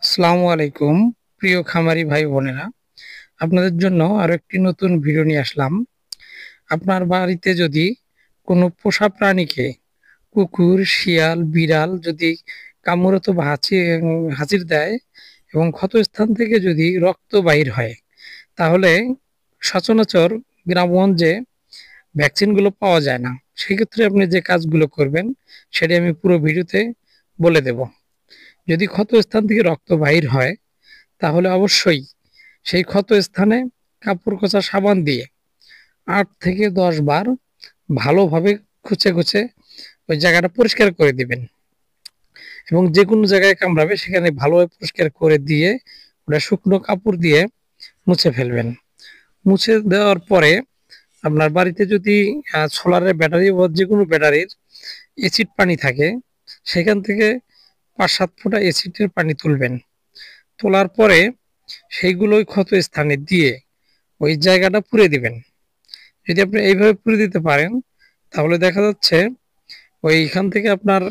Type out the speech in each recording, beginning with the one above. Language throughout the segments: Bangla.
আসসালামু আলাইকুম প্রিয় খামারি ভাই বোনেরা, আপনাদের জন্য আরো একটি নতুন ভিডিও নিয়ে আসলাম। আপনার বাড়িতে যদি কোনো পোষা প্রাণীকে কুকুর, শিয়াল, বিড়াল যদি কামড় অথবা হাঁচির দেয় এবং ক্ষতস্থান থেকে যদি রক্ত বাহির হয়, তাহলে সচরাচর গ্রামগঞ্জে ভ্যাকসিনগুলো পাওয়া যায় না। সেক্ষেত্রে আপনি যে কাজগুলো করবেন সেটি আমি পুরো ভিডিওতে বলে দেব। যদি ক্ষতস্থান থেকে রক্ত বাহির হয়, তাহলে অবশ্যই সেই ক্ষত স্থানে কাপড় কাচা সাবান দিয়ে ৮ থেকে ১০ বার ভালোভাবে খুঁচে খুঁচে ওই জায়গাটা পরিষ্কার করে দিবেন এবং যে কোনো জায়গায় কামড়াবে সেখানে ভালোভাবে পরিষ্কার করে দিয়ে ওটা শুকনো কাপড় দিয়ে মুছে ফেলবেন। মুছে দেওয়ার পরে আপনার বাড়িতে যদি সোলারের ব্যাটারি বা যে কোনো ব্যাটারির অ্যাসিড পানি থাকে, সেখান থেকে ৫-৭ ফোঁটা অ্যাসিডের পানি তুলবেন। তোলার পরে সেইগুলো ওই ক্ষত স্থানে দিয়ে ওই জায়গাটা পুড়ে দিবেন। যদি আপনি এইভাবে পুড়ে দিতে পারেন, তাহলে দেখা যাচ্ছে ওইখান থেকে আপনার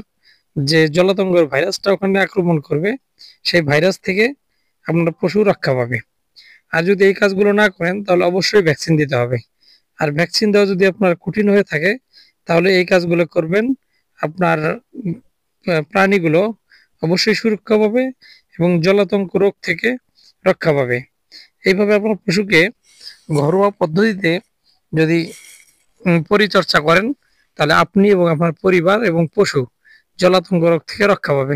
যে জলাতঙ্কের ভাইরাসটা ওখানে আক্রমণ করবে, সেই ভাইরাস থেকে আপনার পশু রক্ষা পাবে। আর যদি এই কাজগুলো না করেন, তাহলে অবশ্যই ভ্যাকসিন দিতে হবে। আর ভ্যাকসিন দেওয়া যদি আপনার কঠিন হয়ে থাকে, তাহলে এই কাজগুলো করবেন। আপনার প্রাণীগুলো অবশ্যই সুরক্ষা পাবে এবং জলাতঙ্ক রোগ থেকে রক্ষা পাবে। এইভাবে আপনার পশুকে ঘরোয়া পদ্ধতিতে যদি পরিচর্যা করেন, তাহলে আপনি এবং আপনার পরিবার এবং পশু জলাতঙ্ক রোগ থেকে রক্ষা পাবে।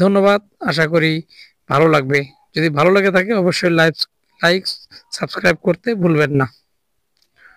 ধন্যবাদ। আশা করি ভালো লাগবে। যদি ভালো লেগে থাকে অবশ্যই লাইক সাবস্ক্রাইব করতে ভুলবেন না।